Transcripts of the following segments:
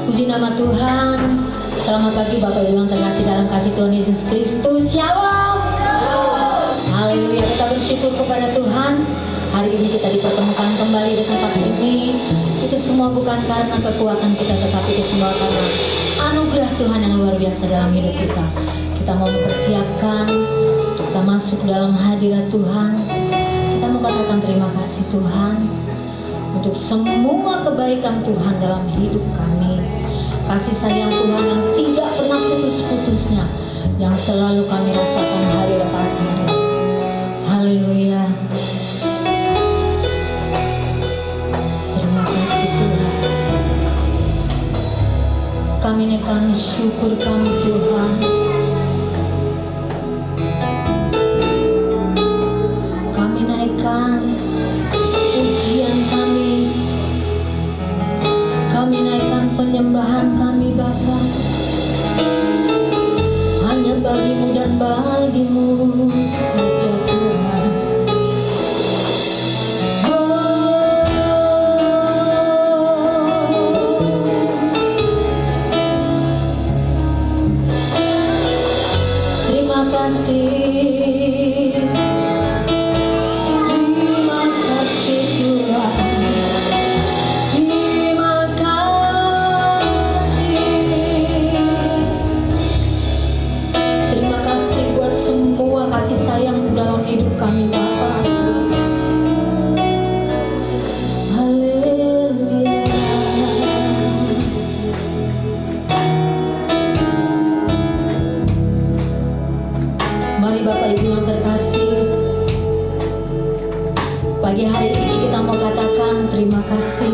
Puji nama Tuhan. Selamat pagi Bapak Ibu yang terkasih dalam kasih Tuhan Yesus Kristus. Shalom. Haleluya. Kita bersyukur kepada Tuhan. Hari ini kita dipertemukan kembali di tempat ini. Itu semua bukan karena kekuatan kita, tetapi itu semua karena anugerah Tuhan yang luar biasa dalam hidup kita. Kita mau mempersiapkan, kita masuk dalam hadirat Tuhan. Kita mau katakan terima kasih Tuhan untuk semua kebaikan Tuhan dalam hidup kami. Kasih sayang Tuhan yang tidak pernah putus-putusnya, yang selalu kami rasakan hari lepas hari. Haleluya. Terima kasih Tuhan. Kami naikkan syukur kami Tuhan. Kami naikkan pujian kami. Kami naikkan penyembahan kami Bapa. Hanya bagimu dan bagimu saja Tuhan. Terima kasih. Terima kasih Tuhan. Terima kasih. Terima kasih buat semua kasih sayang dalam hidup kami Bapa. Haleluya. Mari Bapak Ibu yang terkasih, pagi hari ini kita mau katakan terima kasih.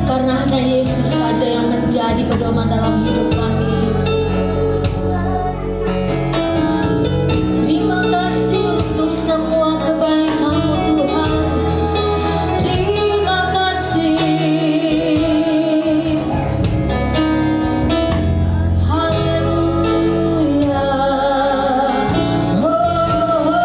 Karena hanya Yesus saja yang menjadi pedoman dalam hidup kami. Terima kasih untuk semua kebaikan-Mu Tuhan. Terima kasih. Haleluya. Oh, oh, oh.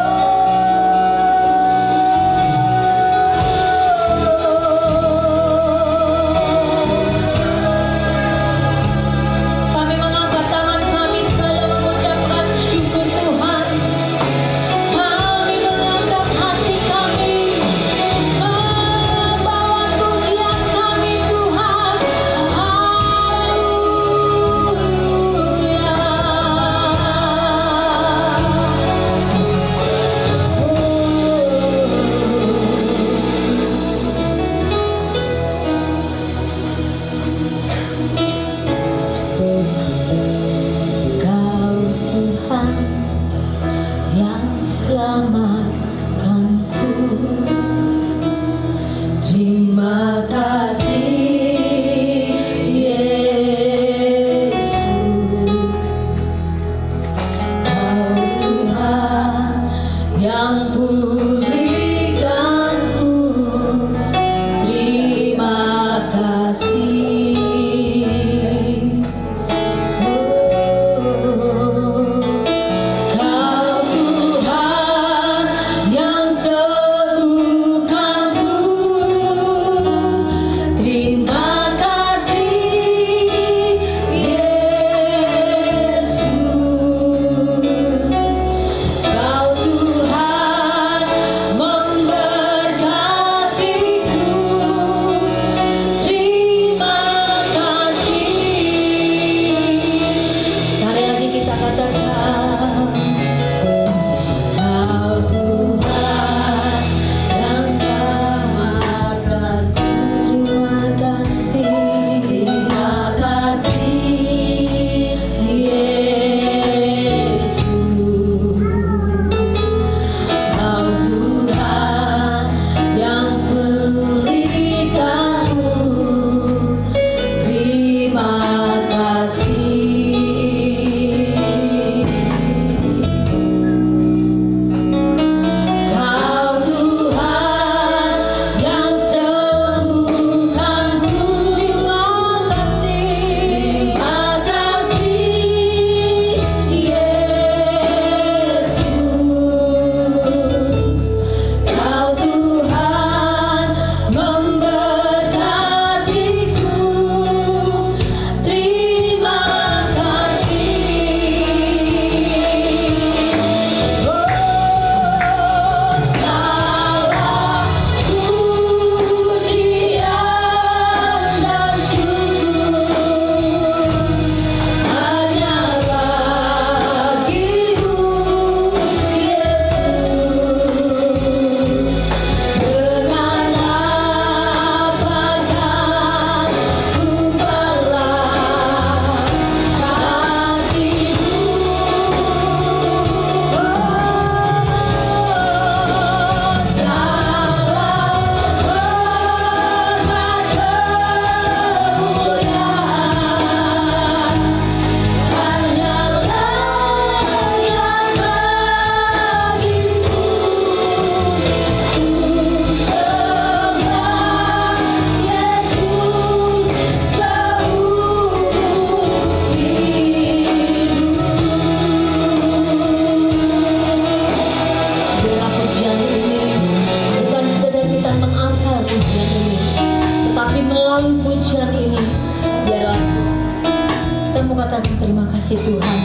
katakan terima kasih Tuhan.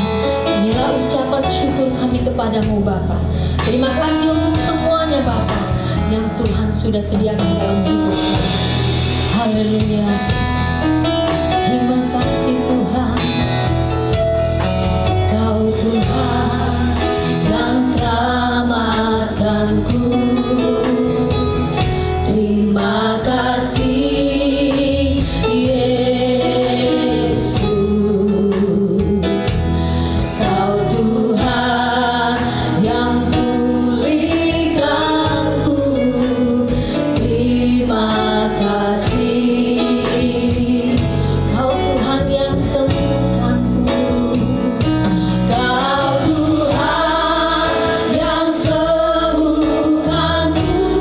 Inilah ucapan syukur kami kepadamu Bapa. Terima kasih untuk semuanya Bapa yang Tuhan sudah sediakan dalam hidup kami. Haleluya. Terima kasih Tuhan. Kau Tuhan yang selamatkanku. Terima kasih Yesus. Kau Tuhan yang pulihkanku. Terima kasih. Kau Tuhan yang sembuhkanku. Kau Tuhan yang sembuhkanku.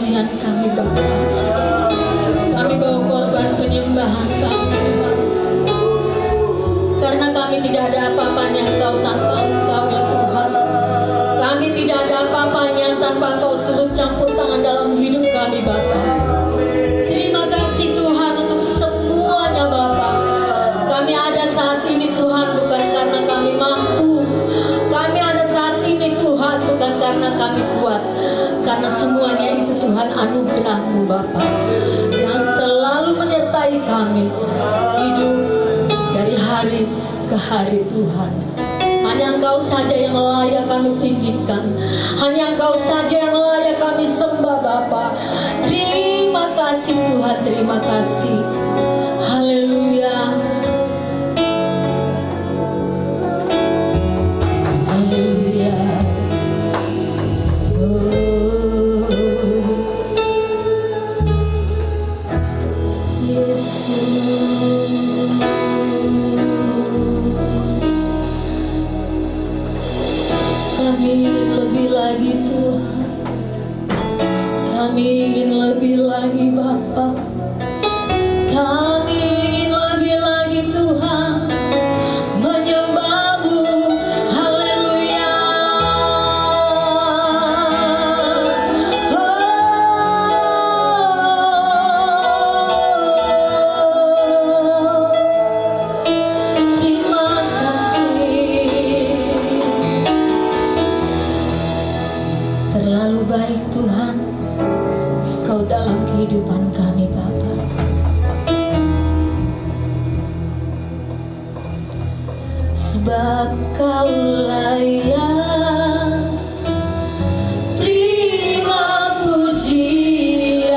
pujian kami Bapa. Kami bawa korban penyembahan kami Bapa. Karena kami tidak ada apa-apanya Engkau tanpa Engkau ya Tuhan. Kami tidak ada apa-apanya tanpa Engkau turut campur tangan dalam hidup kami Bapa. Terima kasih Tuhan untuk semuanya Bapa. Kami ada saat ini Tuhan bukan karena kami mampu. Kami ada saat ini Tuhan bukan karena kami kuat. Karena semuanya itu Tuhan anugerah-Mu Bapa yang selalu menyertai kami hidup dari hari ke hari Tuhan. Hanya Engkau saja yang layak kami tinggikan. Hanya Engkau saja yang layak kami sembah Bapa. Terima kasih Tuhan, terima kasih. Haleluya. Haleluya. Kami ingin lebih lagi Tuhan. Kami ingin lebih lagi Bapa. Kami ingin lebih lagi Tuhan menyembah-Mu. Haleluya. Terima kasih. Terlalu baik Tuhan Kau dalam kehidupan kami Bapa. Sebab Kau layak terima pujian.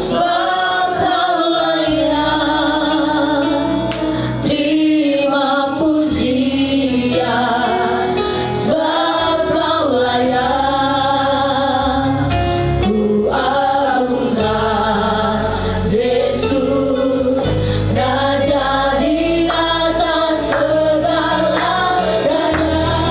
Sebab Kau layak terima pujian. Sebab Kau layak ku agungkan Yesus, Raja di atas segala raja.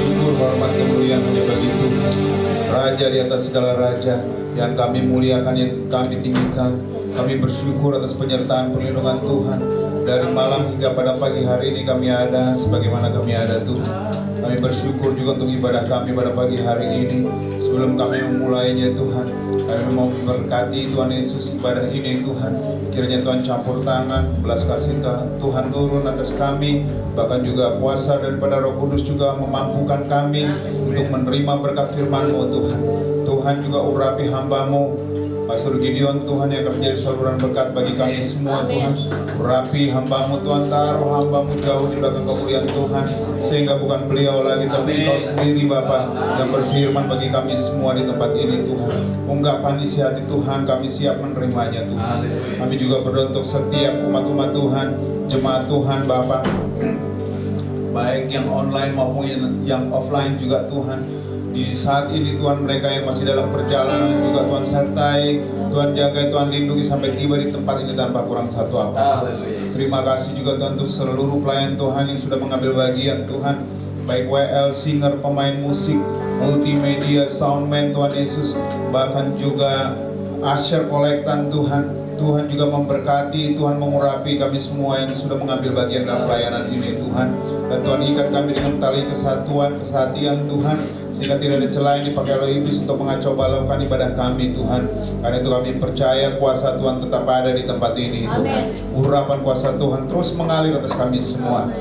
syukur, hormat, kemuliaan hanya bagi Tuhan. Raja di atas segala raja, yang kami muliakan, yang kami tinggikan. Kami bersyukur atas penyertaan perlindungan Tuhan. Dari malam hingga pada pagi hari ini kami ada sebagaimana kami ada Tuhan. Kami bersyukur juga untuk ibadah kami pada pagi hari ini. Sebelum kami memulainya Tuhan, kami mau memberkati Tuhan Yesus ibadah ini Tuhan. Kiranya Tuhan campur tangan, belas kasih Tuhan turun atas kami. Bahkan juga kuasa daripada Roh Kudus juga memampukan kami untuk menerima berkat firman-Mu Tuhan. Tuhan juga urapi hamba-Mu Pastor Gideon Tuhan yang akan menjadi saluran berkat bagi kami semua Tuhan. Urapi hamba-Mu Tuhan, taruh hamba-Mu jauh di belakang kemuliaan Tuhan, sehingga bukan beliau lagi tapi Engkau sendiri Bapa yang berfirman bagi kami semua di tempat ini Tuhan. Ungkapan isi hati Tuhan kami siap menerimanya Tuhan. Kami juga berdoa untuk setiap umat-umat Tuhan, jemaat Tuhan Bapa, baik yang online maupun yang offline juga Tuhan. Di saat ini Tuhan, mereka yang masih dalam perjalanan juga Tuhan sertai, Tuhan jaga, Tuhan lindungi sampai tiba di tempat ini tanpa kurang satu apa. Terima kasih juga Tuhan untuk seluruh pelayan Tuhan yang sudah mengambil bagian Tuhan, baik WL, singer, pemain musik, multimedia, soundman Tuhan Yesus, bahkan juga usher kolektan Tuhan. Tuhan juga memberkati, Tuhan mengurapi kami semua yang sudah mengambil bagian dalam pelayanan ini Tuhan. Dan Tuhan ikat kami dengan tali kesatuan, kesehatian Tuhan, sehingga tidak ada celah yang dipakai oleh iblis untuk mengacau balaukan ibadah kami Tuhan. Karena itu kami percaya kuasa Tuhan tetap ada di tempat ini Tuhan. Urapan kuasa Tuhan terus mengalir atas kami semua.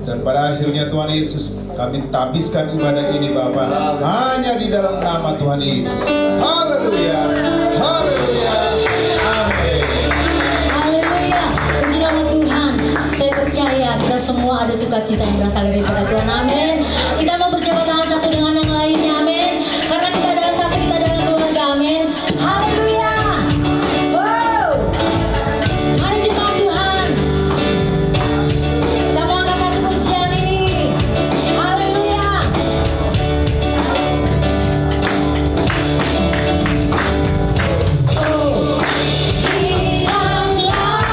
Dan pada akhirnya Tuhan Yesus, kami tabiskan ibadah ini Bapa hanya di dalam nama Tuhan Yesus. Haleluya, haleluya, amin. Haleluya, puji nama Tuhan. Saya percaya kita semua ada sukacita yang berasal daripada Tuhan. Amin. Kita mau berjabat tangan satu dengan yang lainnya. Amin. Karena kita adalah satu, kita adalah keluarga. Amin. Haleluya. Wow. Mari jemaat Tuhan, kita mau angkat satu pujian ini. Haleluya. Oh, bilanglah,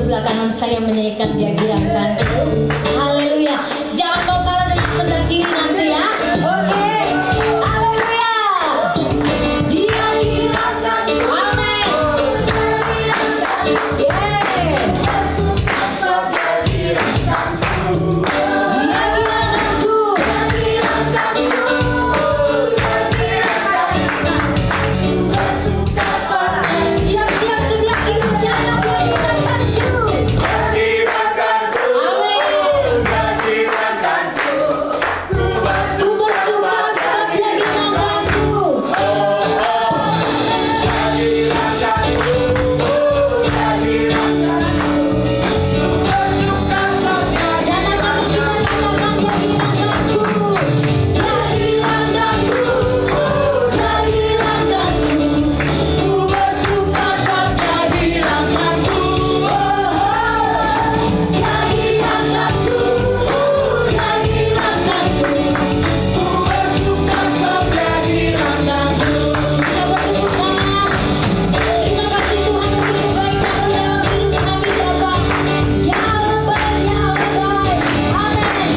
sebelah kanan saya menyanyikan Dia Giranganku. Haleluya. Jangan mau kalah dengan sebelah kiri nanti ya. Oke. Haleluya. Dia giranganku. Amin. Yeay. Dia giranganku. Siap-siap sebelah kiri siapa Dia giranganku. Ku bersuka sebab Dia giranganku. Sama-sama kita katakan Dia giranganku. Dia giranganku. Dia giranganku. Ku bersuka sebab Dia giranganku. Dia giranganku. Dia giranganku. Ku bersuka sebab Dia giranganku. Kita bertepuk tangan. Terima kasih Tuhan untuk kebaikan dalam hidup kami Bapa. Ya Rabbi, ya Rabbi. Amin.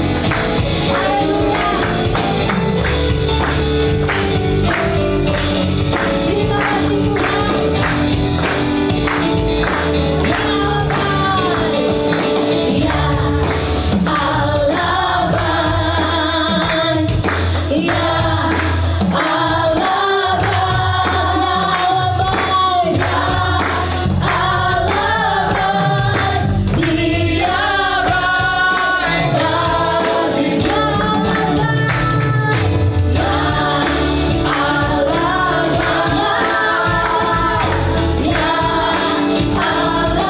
Haleluya. Terima kasih Tuhan. Ya Rabbi. Ya Allah Bai. Ya Allah Bai. Ya Allah Bai. Dia Rabbi. Ya Rabbi. Ya Allah Bai. Ya Allah Bai. Ya Allah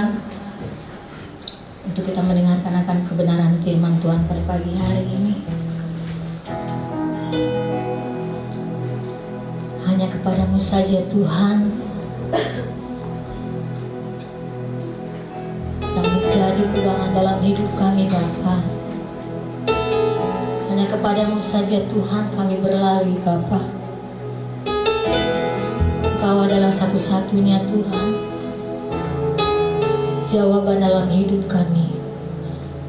Tuhan, untuk kita mendengarkan akan kebenaran firman Tuhan pada pagi hari ini. Hanya kepadamu saja Tuhan yang menjadi pegangan dalam hidup kami Bapa. Hanya kepadamu saja Tuhan kami berlari Bapa. Engkau adalah satu-satunya Tuhan, jawaban dalam hidup kami.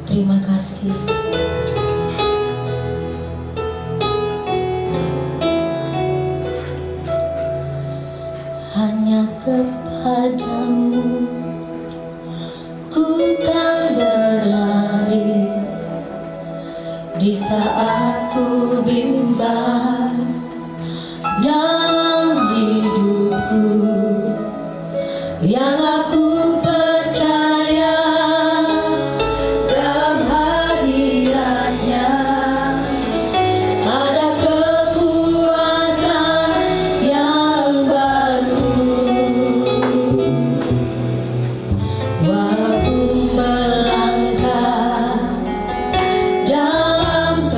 Terima kasih. Hanya kepadamu ku kan berlari di saat ku bimbang dalam hidupku, yang aku percaya dalam hadiratnya ada kekuatan yang baru. Walaupun melangkah dalam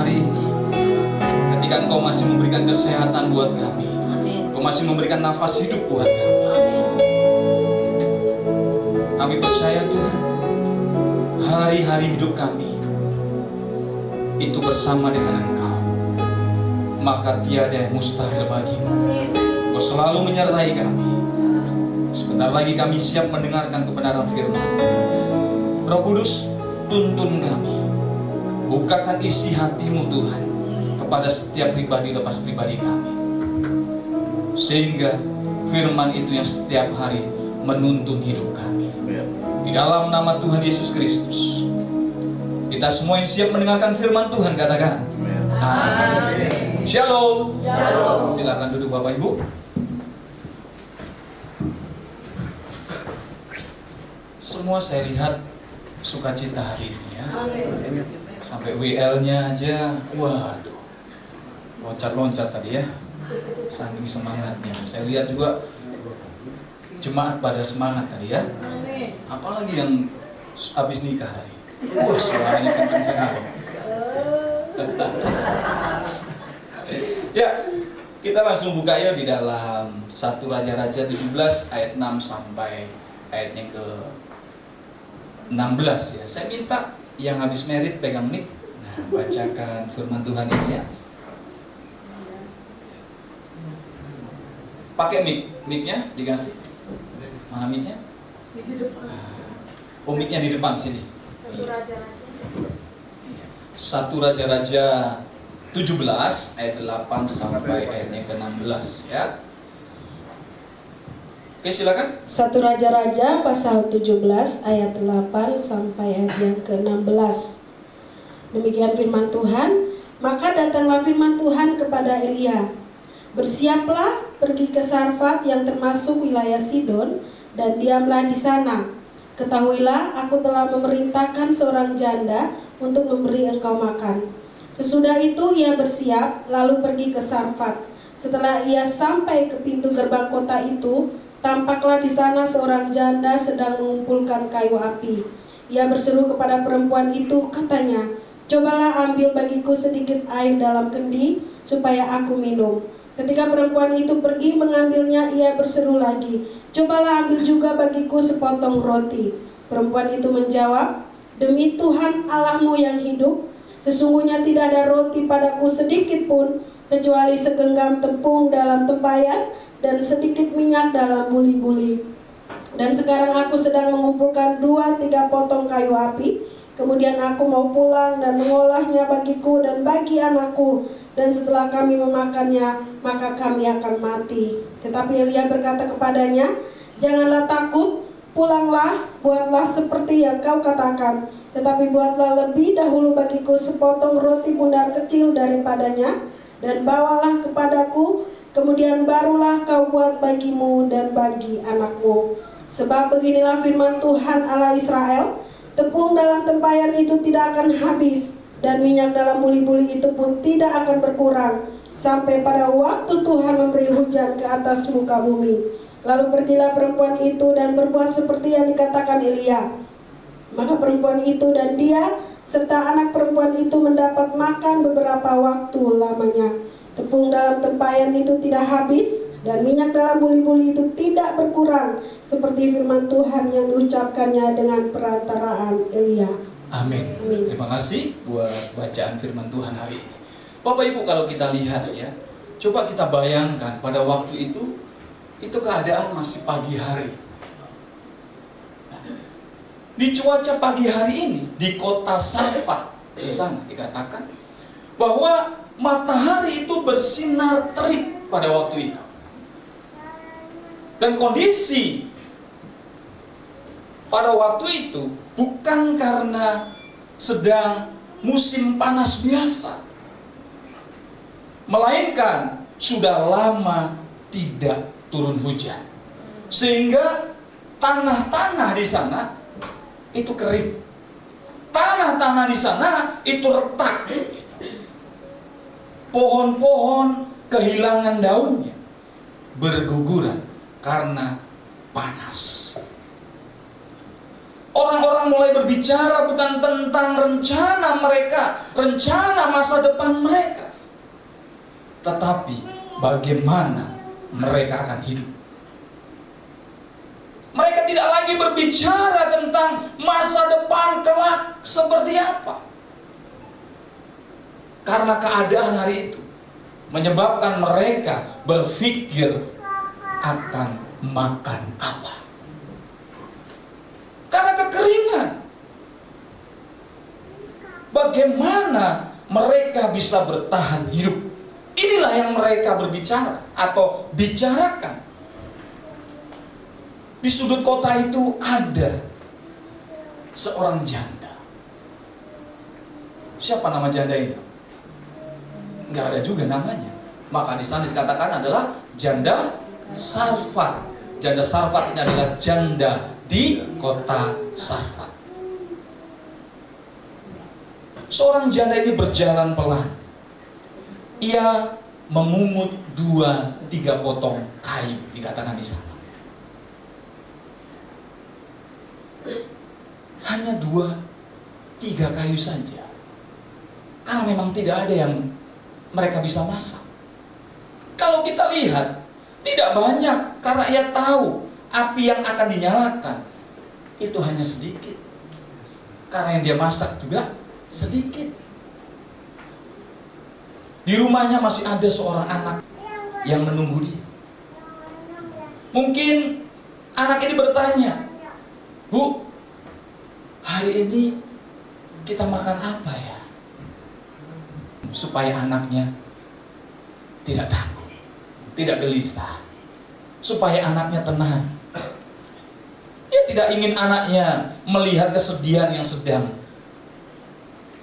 hari ini. Ketika Engkau masih memberikan kesehatan buat kami, Engkau masih memberikan nafas hidup buat kami. Kami percaya Tuhan, hari-hari hidup kami itu bersama dengan Engkau, maka tiada yang mustahil bagimu. Engkau selalu menyertai kami. Sebentar lagi kami siap mendengarkan kebenaran firman. Roh Kudus, tuntun kami, bukakan isi hati-Mu Tuhan kepada setiap pribadi lepas pribadi kami, sehingga firman itu yang setiap hari menuntun hidup kami. Di dalam nama Tuhan Yesus Kristus, kita semua yang siap mendengarkan firman Tuhan katakan amin. Shalom. Silakan duduk Bapak Ibu. Semua saya lihat sukacita hari ini ya. Sampai WL-nya aja, waduh, loncat-loncat tadi ya, saking semangatnya. Saya lihat juga jemaat pada semangat tadi ya. Apalagi yang habis nikah tadi, wah suaranya kencang sekali. Ya, kita langsung buka ya di dalam 1 Raja-Raja 17 ayat 6 sampai ayatnya ke 16 ya. Saya minta yang habis merit pegang mic. Nah, bacakan firman Tuhan ini ya. Pakai mic-nya dikasih. Mana mic-nya? Di depan. Oh, mic-nya di depan sini. 1 Raja-Raja. 1 Raja-Raja 17 ayat 8 sampai ayatnya ke 16 ya. Oke, silakan. 1 Raja-Raja pasal 17 ayat 8 sampai ayat yang ke-16. Demikian firman Tuhan. Maka datanglah firman Tuhan kepada Elia. Bersiaplah, pergi ke Sarfat yang termasuk wilayah Sidon, dan diamlah di sana. Ketahuilah, aku telah memerintahkan seorang janda untuk memberi engkau makan. Sesudah itu ia bersiap, lalu pergi ke Sarfat. Setelah ia sampai ke pintu gerbang kota itu, tampaklah di sana seorang janda sedang mengumpulkan kayu api. Ia berseru kepada perempuan itu, katanya, "Cobalah ambil bagiku sedikit air dalam kendi, supaya aku minum." Ketika perempuan itu pergi mengambilnya, ia berseru lagi, "Cobalah ambil juga bagiku sepotong roti." Perempuan itu menjawab, "Demi Tuhan Allahmu yang hidup, sesungguhnya tidak ada roti padaku sedikit pun, kecuali segenggam tepung dalam tempayan dan sedikit minyak dalam buli-buli. Dan sekarang aku sedang mengumpulkan 2-3 potong kayu api. Kemudian aku mau pulang dan mengolahnya bagiku dan bagi anakku. Dan setelah kami memakannya, maka kami akan mati." Tetapi Elia berkata kepadanya, "Janganlah takut, pulanglah, buatlah seperti yang kau katakan. Tetapi buatlah lebih dahulu bagiku sepotong roti bundar kecil daripadanya, dan bawalah kepadaku, kemudian barulah kau buat bagimu dan bagi anakmu. Sebab beginilah firman Tuhan Allah Israel, tepung dalam tempayan itu tidak akan habis, dan minyak dalam buli-buli itu pun tidak akan berkurang, sampai pada waktu Tuhan memberi hujan ke atas muka bumi." Lalu pergilah perempuan itu dan berbuat seperti yang dikatakan Elia. Maka perempuan itu dan dia serta anak perempuan itu mendapat makan beberapa waktu lamanya. Tepung dalam tempayan itu tidak habis, dan minyak dalam buli-buli itu tidak berkurang, seperti firman Tuhan yang diucapkannya dengan perantaraan Elia. Amin. Amin. Terima kasih buat bacaan firman Tuhan hari ini. Bapak Ibu, kalau kita lihat ya, coba kita bayangkan pada waktu itu keadaan masih pagi hari. Di cuaca pagi hari ini di kota Sarfat, di sana dikatakan bahwa matahari itu bersinar terik pada waktu itu. Dan kondisi pada waktu itu bukan karena sedang musim panas biasa, melainkan sudah lama tidak turun hujan, sehingga tanah-tanah di sana itu kering, tanah-tanah di sana itu retak, pohon-pohon kehilangan daunnya, berguguran karena panas. Orang-orang Allah mulai berbicara bukan tentang rencana mereka, rencana masa depan mereka, tetapi bagaimana mereka akan hidup. Mereka tidak lagi berbicara tentang masa depan kelak seperti apa. Karena keadaan hari itu menyebabkan mereka berpikir akan makan apa. Karena kekeringan. Bagaimana mereka bisa bertahan hidup? Inilah yang mereka berbicara atau bicarakan. Di sudut kota itu ada seorang janda. Siapa nama janda itu? Nggak ada juga namanya. Maka di sana dikatakan adalah janda Sarfat. Janda Sarfat ini adalah janda di kota Sarfat. Seorang janda ini berjalan pelan. Ia memungut 2-3 potong kayu, dikatakan di sana. Hanya 2-3 kayu saja. Karena memang tidak ada yang mereka bisa masak. Kalau kita lihat, tidak banyak, karena ia tahu api yang akan dinyalakan itu hanya sedikit. Karena yang dia masak juga sedikit. Di rumahnya masih ada seorang anak yang menunggu dia. Mungkin anak ini bertanya, "Bu, hari ini kita makan apa ya?" Supaya anaknya tidak takut, tidak gelisah. Supaya anaknya tenang. Dia tidak ingin anaknya melihat kesedihan yang sedang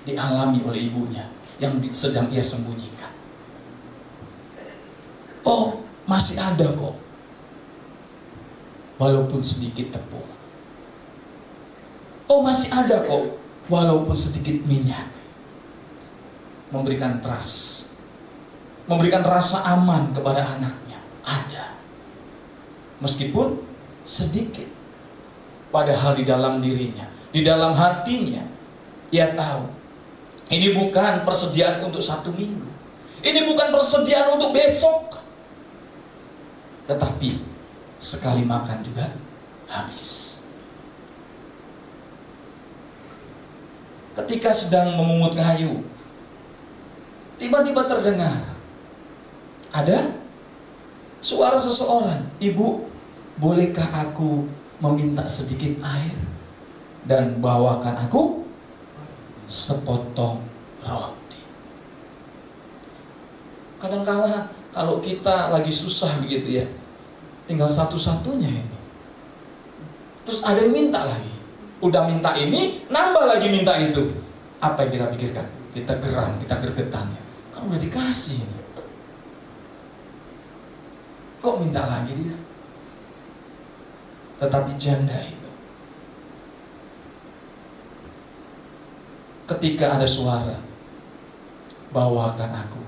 dialami oleh ibunya, yang sedang ia sembunyikan. Oh, masih ada kok. Walaupun sedikit tepung. Oh, masih ada kok. Walaupun sedikit minyak. Memberikan trust, memberikan rasa aman kepada anaknya. Ada. Meskipun sedikit. Padahal di dalam dirinya, di dalam hatinya, ia tahu ini bukan persediaan untuk 1 minggu. Ini bukan persediaan untuk besok. Tetapi sekali makan juga habis. Ketika sedang memungut kayu, tiba-tiba terdengar ada suara seseorang. "Ibu, bolehkah aku meminta sedikit air dan bawakan aku sepotong roti?" Kadang-kala kalau kita lagi susah begitu ya, tinggal satu-satunya ini. Terus ada yang minta lagi. Udah minta ini, nambah lagi minta itu. Apa yang kita pikirkan? Kita geram, kita gregetan ya. Kan udah dikasih ini. Kok minta lagi dia? Tetapi janda itu, ketika ada suara, "Bawakan aku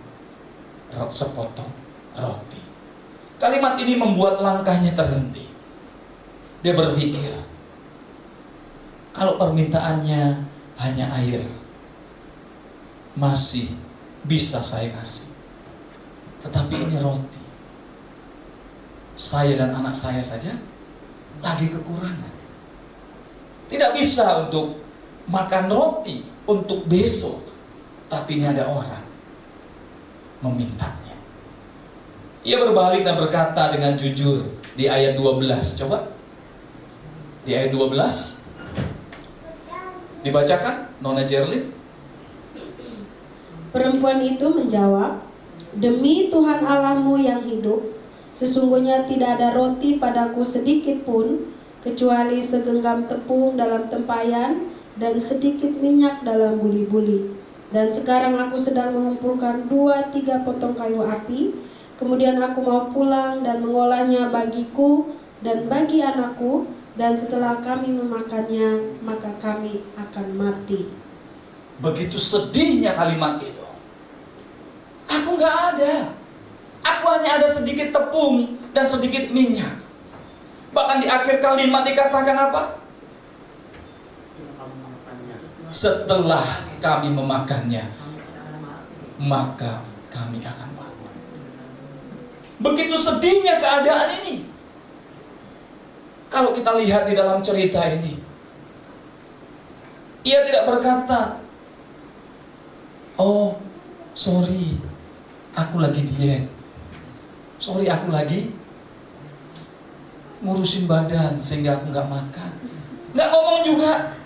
sepotong roti." Kalimat ini membuat langkahnya terhenti. Dia berpikir, kalau permintaannya hanya air, masih bisa saya kasih. Tetapi ini roti. Saya dan anak saya saja lagi kekurangan. Tidak bisa untuk makan roti untuk besok. Tapi ini ada orang memintanya. Ia berbalik dan berkata dengan jujur di ayat 12. Coba di ayat 12 dibacakan Nona Jerlin. Perempuan itu menjawab, "Demi Tuhan Allahmu yang hidup, sesungguhnya tidak ada roti padaku sedikit pun, kecuali segenggam tepung dalam tempayan dan sedikit minyak dalam buli-buli. Dan sekarang aku sedang mengumpulkan 2-3 potong kayu api. Kemudian aku mau pulang dan mengolahnya bagiku dan bagi anakku, dan setelah kami memakannya, maka kami akan mati." Begitu sedihnya kalimat itu. Aku gak ada. Aku hanya ada sedikit tepung dan sedikit minyak. Bahkan di akhir kalimat dikatakan apa? setelah kami memakannya, maka kami akan mati. Begitu sedihnya keadaan ini. Kalau kita lihat di dalam cerita ini, ia tidak berkata, "Oh, sorry, aku lagi diet. Sorry, aku lagi ngurusin badan sehingga aku nggak makan." Nggak ngomong juga,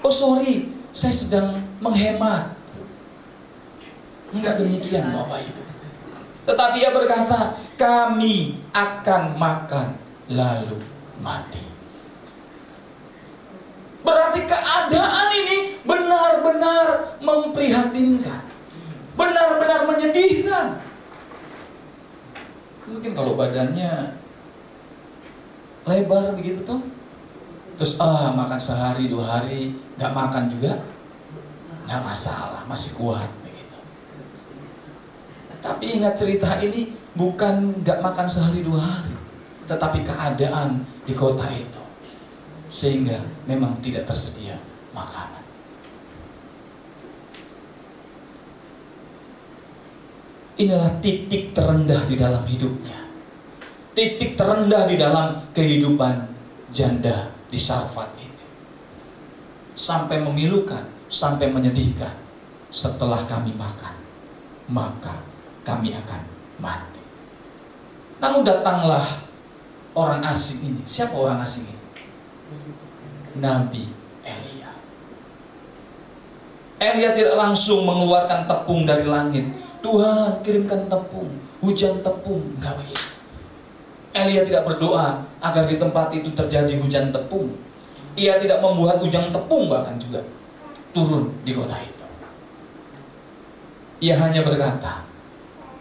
"Oh sorry, saya sedang menghemat." Enggak demikian Bapak Ibu. Tetapi ia berkata, kami akan makan lalu mati. Berarti keadaan ini benar-benar memprihatinkan, benar-benar menyedihkan. Mungkin kalau badannya lebar begitu tuh, terus makan sehari 2 hari nggak makan juga nggak masalah, masih kuat begitu. Tapi ingat cerita ini bukan nggak makan sehari 2 hari, tetapi keadaan di kota itu sehingga memang tidak tersedia makanan. Inilah titik terendah di dalam hidupnya, titik terendah di dalam kehidupan janda di Sarfat ini, sampai memilukan, sampai menyedihkan. Setelah kami makan, maka kami akan mati. Lalu datanglah orang asing ini. Siapa orang asing ini? Nabi Elia. Elia tidak langsung mengeluarkan tepung dari langit. Tuhan kirimkan tepung, hujan tepung. Enggak begitu. Elia tidak berdoa agar di tempat itu terjadi hujan tepung. Ia tidak membuat hujan tepung bahkan juga turun di kota itu. Ia hanya berkata,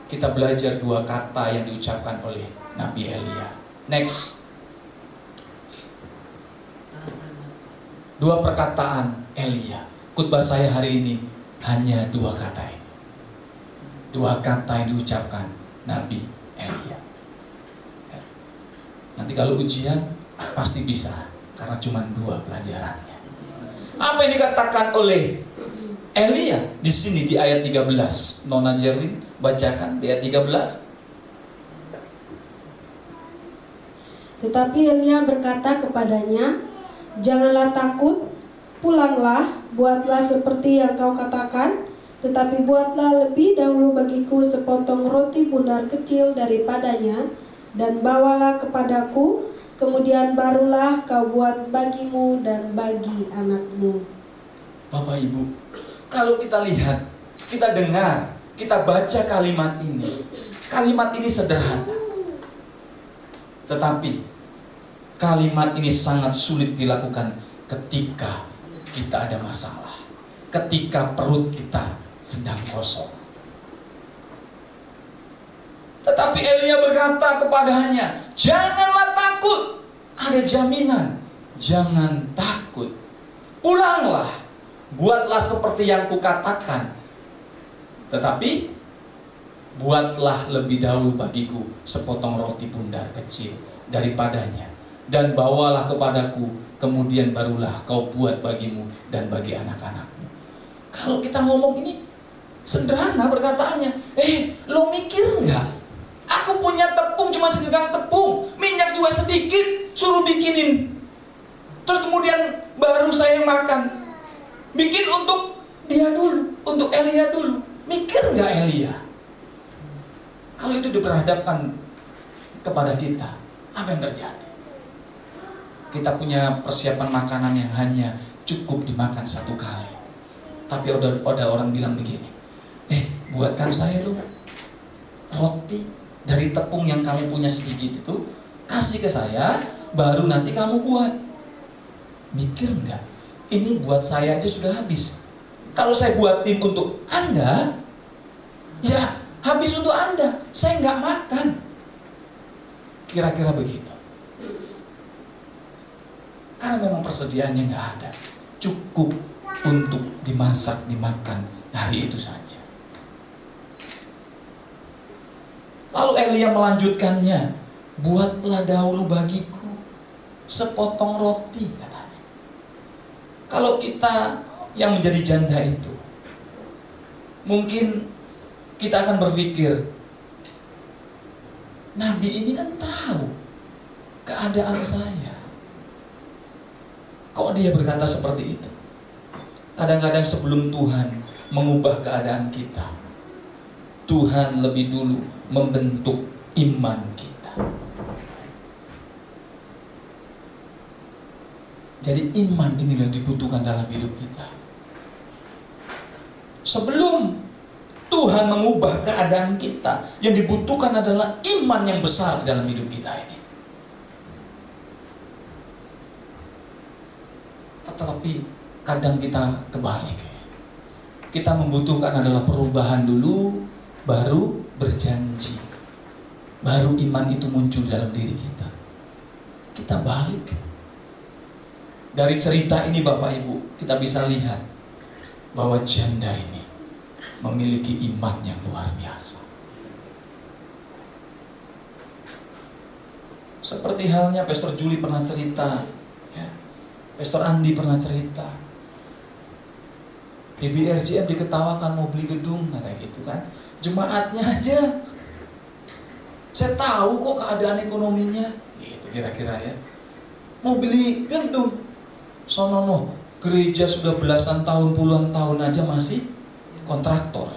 kita belajar 2 kata yang diucapkan oleh Nabi Elia. Next. 2 perkataan Elia. Khotbah saya hari ini hanya 2 kata ini. 2 kata yang diucapkan Nabi Elia. Nanti kalau ujian pasti bisa, karena cuma 2 pelajarannya. Apa yang dikatakan oleh Elia di sini di ayat 13? Nona Jerlin bacakan di ayat 13. Tetapi Elia berkata kepadanya, janganlah takut, pulanglah, buatlah seperti yang kau katakan, tetapi buatlah lebih dahulu bagiku sepotong roti bundar kecil daripadanya, dan bawalah kepadaku, kemudian barulah kau buat bagimu dan bagi anakmu. Bapak Ibu, kalau kita lihat, kita dengar, kita baca kalimat ini sederhana. Tetapi kalimat ini sangat sulit dilakukan ketika kita ada masalah, ketika perut kita sedang kosong. Tetapi Elia berkata kepadanya, janganlah takut. Ada jaminan, jangan takut. Pulanglah, buatlah seperti yang kukatakan. Tetapi buatlah lebih dahulu bagiku sepotong roti bundar kecil daripadanya, dan bawalah kepadaku, kemudian barulah kau buat bagimu dan bagi anak-anakmu. Kalau kita ngomong ini sederhana perkataannya, lo mikir nggak? Aku punya tepung cuma segenggam tepung, minyak juga sedikit, suruh bikinin. Terus kemudian baru saya makan. Bikin untuk dia dulu, untuk Elia dulu. Mikir nggak Elia? Kalau itu diperhadapkan kepada kita, apa yang terjadi? Kita punya persiapan makanan yang hanya cukup dimakan 1 kali. Tapi ada orang bilang begini, buatkan saya dong roti dari tepung yang kamu punya sedikit itu, kasih ke saya, baru nanti kamu buat. Mikir enggak? Ini buat saya aja sudah habis. Kalau saya buatin untuk Anda, ya habis untuk Anda, saya nggak makan. Kira-kira begitu. Karena memang persediaannya nggak ada, cukup untuk dimasak, dimakan hari itu saja. Lalu Elia melanjutkannya, buatlah dahulu bagiku sepotong roti, katanya. Kalau kita yang menjadi janda itu. Mungkin kita akan berpikir, Nabi ini kan tahu keadaan saya. Kok dia berkata seperti itu? Kadang-kadang sebelum Tuhan mengubah keadaan kita, Tuhan lebih dulu membentuk iman kita. Jadi iman inilah yang dibutuhkan dalam hidup kita. Sebelum Tuhan mengubah keadaan kita, yang dibutuhkan adalah iman yang besar di dalam hidup kita ini. Tetapi kadang kita kebalik. Kita membutuhkan adalah perubahan dulu, baru berjanji. Baru iman itu muncul dalam diri kita. Kita balik. Dari cerita ini Bapak Ibu, kita bisa lihat bahwa janda ini memiliki iman yang luar biasa. Seperti halnya Pastor Juli pernah cerita, ya. Pastor Andi pernah cerita. GBRJM diketawakan mau beli gedung, kata gitu kan. Jemaatnya aja, saya tahu kok keadaan ekonominya, gitu kira-kira ya. Mau beli gedung, sonono gereja sudah belasan tahun, puluhan tahun aja masih kontraktor,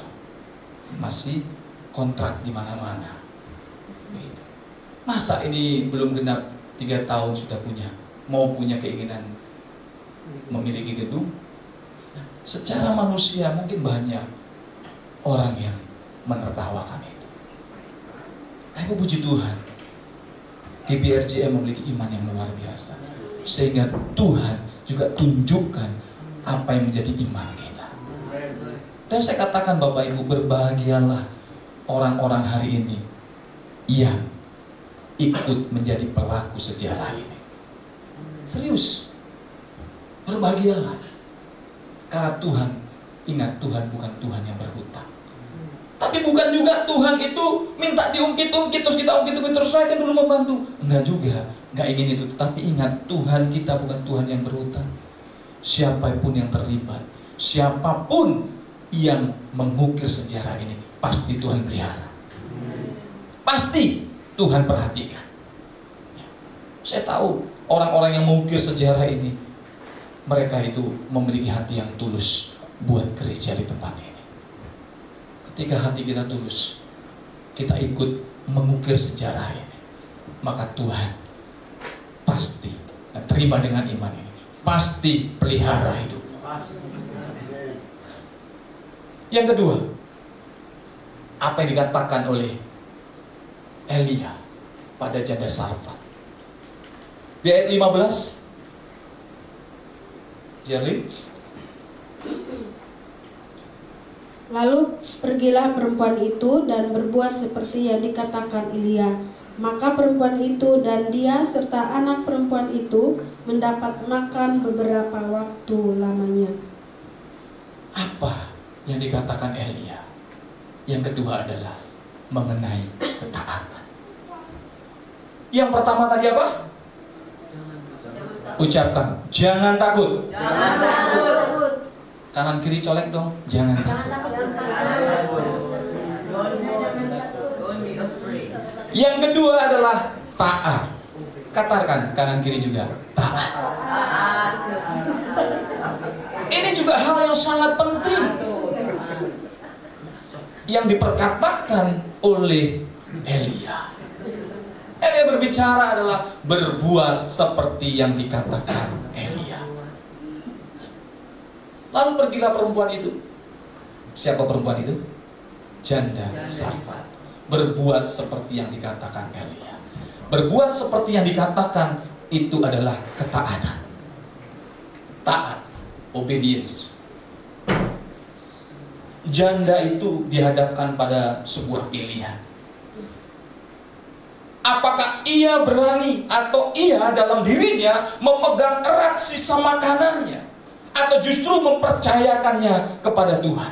masih kontrak di mana-mana. Masa ini belum genap 3 tahun sudah mau punya keinginan memiliki gedung? Nah, secara manusia mungkin banyak orang yang menertawakan itu. Tapi puji Tuhan, GBRJM memiliki iman yang luar biasa, sehingga Tuhan juga tunjukkan apa yang menjadi iman kita. Dan saya katakan Bapak Ibu, berbahagialah orang-orang hari ini yang ikut menjadi pelaku sejarah ini. Serius, berbahagialah. Karena Tuhan, ingat Tuhan bukan Tuhan yang berhutang. Tapi bukan juga Tuhan itu minta diungkit-ungkit terus kita ungkit-ungkit terus saya kan dulu membantu. Enggak juga, enggak ingin itu. Tapi ingat Tuhan kita bukan Tuhan yang berhutang. Siapapun yang terlibat, siapapun yang mengukir sejarah ini, pasti Tuhan pelihara. Pasti Tuhan perhatikan. Saya tahu orang-orang yang mengukir sejarah ini, mereka itu memiliki hati yang tulus buat gereja di tempat ini. Ketika hati kita tulus, kita ikut mengukir sejarah ini, maka Tuhan pasti, dan terima dengan iman ini, pasti pelihara hidup. Yang kedua, apa yang dikatakan oleh Elia pada janda Sarfat. Di ayat 15, Jerlin. Lalu pergilah perempuan itu dan berbuat seperti yang dikatakan Elia. Maka perempuan itu dan dia serta anak perempuan itu mendapat makan beberapa waktu lamanya. Apa yang dikatakan Elia? Yang kedua adalah mengenai ketaatan. Yang pertama tadi apa? Ucapkan, jangan takut. Jangan takut. Kanan kiri colek dong, jangan takut. Yang kedua adalah taat. Katakan kanan kiri juga, taat. Ini juga hal yang sangat penting yang diperkatakan oleh Elia. Elia berbicara adalah berbuat seperti yang dikatakan Elia. Lalu pergilah perempuan itu. Siapa perempuan itu? Janda Sarfat. Berbuat seperti yang dikatakan Elia. Berbuat seperti yang dikatakan itu adalah ketaatan. Taat, obedience. Janda itu dihadapkan pada sebuah pilihan. Apakah ia berani atau ia dalam dirinya memegang erat sisa makanannya, atau justru mempercayakannya kepada Tuhan?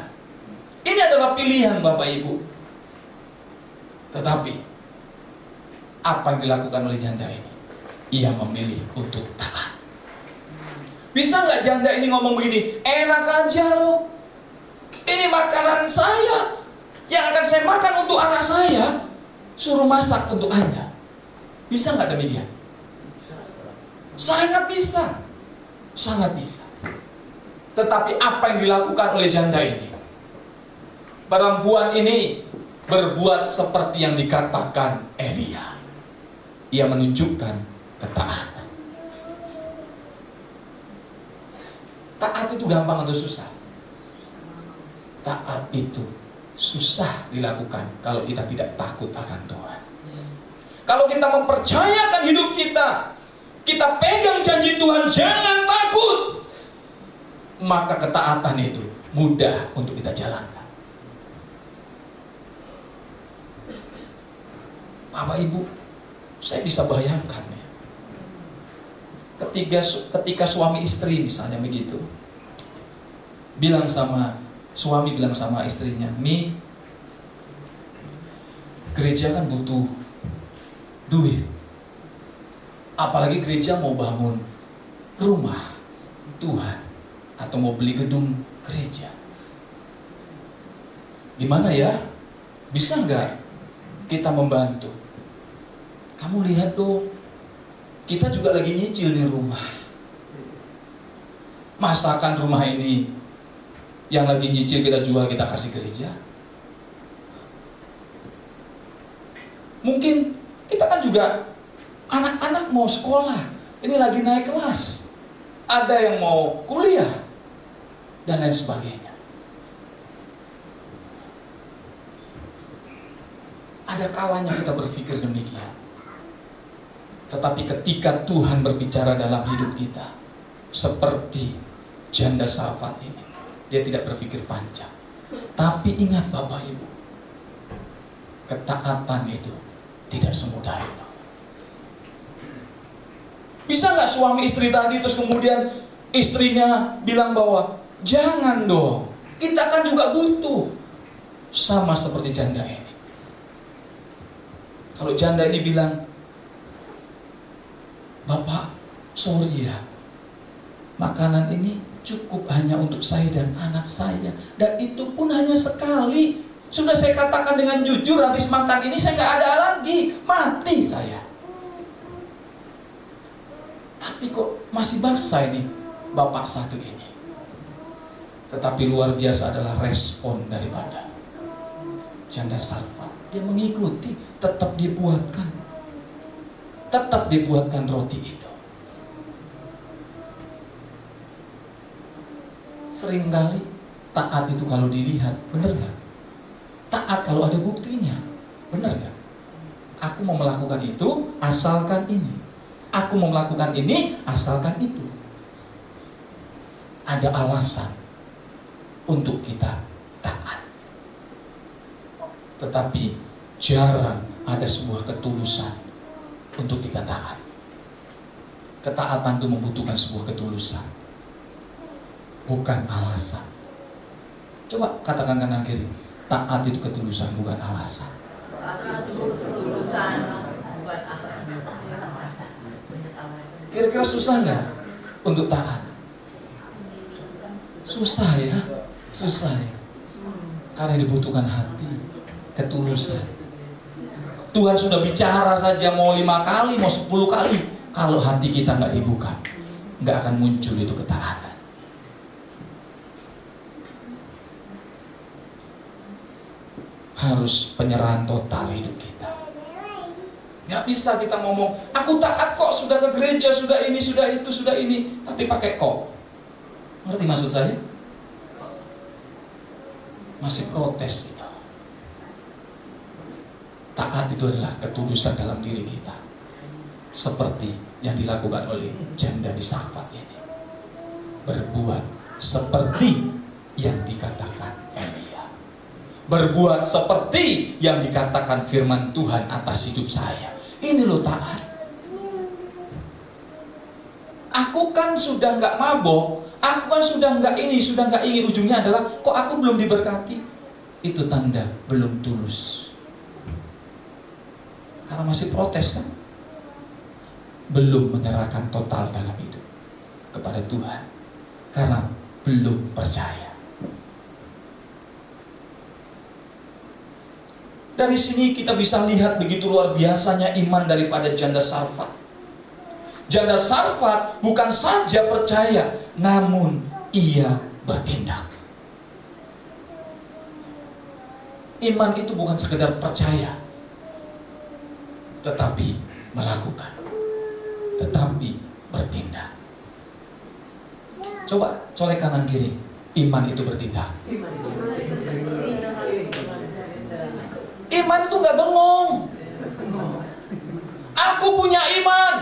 Ini adalah pilihan Bapak Ibu. Tetapi apa yang dilakukan oleh janda ini? Ia memilih untuk taat. Bisa nggak janda ini ngomong begini, enak aja loh, ini makanan saya yang akan saya makan untuk anak saya, suruh masak untuk Anda. Bisa nggak demikian? Sangat bisa. Sangat bisa. Tetapi apa yang dilakukan oleh janda ini? Perempuan ini berbuat seperti yang dikatakan Elia. Ia menunjukkan ketaatan. Taat itu gampang atau susah? Taat itu susah dilakukan kalau kita tidak takut akan Tuhan. Kalau kita mempercayakan hidup kita, kita pegang janji Tuhan, jangan takut, maka ketaatan itu mudah untuk kita jalankan. Bapak Ibu, saya bisa bayangkan ya, ketika suami istri misalnya begitu, suami bilang sama istrinya, Mi, gereja kan butuh duit, apalagi gereja mau bangun rumah Tuhan atau mau beli gedung gereja. Gimana ya? Bisa nggak kita membantu? Kamu lihat dong, kita juga lagi nyicil nih rumah. Masakan rumah ini yang lagi nyicil kita jual, kita kasih gereja. Mungkin kita kan juga anak-anak mau sekolah, ini lagi naik kelas, ada yang mau kuliah dan lain sebagainya. Ada kalanya kita berpikir demikian. Tetapi ketika Tuhan berbicara dalam hidup kita, seperti janda Sarfat ini, dia tidak berpikir panjang. Tapi ingat Bapak Ibu, ketaatan itu tidak semudah itu. Bisa nggak suami istri tadi terus kemudian istrinya bilang bahwa jangan dong, kita kan juga butuh. Sama seperti janda ini. Kalau janda ini bilang, Bapak, sorry ya, makanan ini cukup hanya untuk saya dan anak saya, dan itu pun hanya sekali. Sudah saya katakan dengan jujur, habis makan ini saya nggak ada lagi, mati saya. Tapi kok masih baksa ini bapak satu ini. Tetapi luar biasa adalah respon daripada janda Sarfat. Dia mengikuti, tetap dibuatkan roti itu. Seringkali taat itu kalau dilihat, benar gak? Taat kalau ada buktinya, benar gak? Aku mau melakukan itu, asalkan ini. Aku mau melakukan ini, asalkan itu. Ada alasan untuk kita taat. Tetapi jarang ada sebuah ketulusan untuk kita taat. Ketaatan itu membutuhkan sebuah ketulusan, bukan alasan. Coba katakan kanan kiri, taat itu ketulusan, bukan alasan. Kira-kira susah nggak untuk taat? Susah ya, susah ya. Karena dibutuhkan hati, ketulusan. Tuhan sudah bicara saja mau 5 kali, mau 10 kali. Kalau hati kita nggak dibuka, nggak akan muncul itu ketaatan. Harus penyerahan total hidup kita. Nggak bisa kita ngomong, aku taat kok, sudah ke gereja, sudah ini, sudah itu, sudah ini, tapi pakai kok. Ngerti maksud saya? Masih protes itu. Taat itu adalah ketulusan dalam diri kita, seperti yang dilakukan oleh janda di Sarfat ini. Berbuat seperti yang dikatakan Elia. Berbuat seperti yang dikatakan firman Tuhan atas hidup saya. Ini loh taat. Aku kan sudah nggak mabok, aku kan sudah nggak ini, sudah nggak ingin. Ujungnya adalah kok aku belum diberkati. Itu tanda belum tulus. Karena masih protes kan, belum menyerahkan total dalam hidup. kepada Tuhan karena belum percaya. Dari sini kita bisa lihat begitu luar biasanya iman daripada janda Sarfat. Janda Sarfat bukan saja percaya, namun ia bertindak. Iman itu bukan sekedar percaya, tetapi melakukan, tetapi bertindak. Coba colek kanan kiri, iman itu bertindak. Iman itu nggak bengong. Aku punya iman,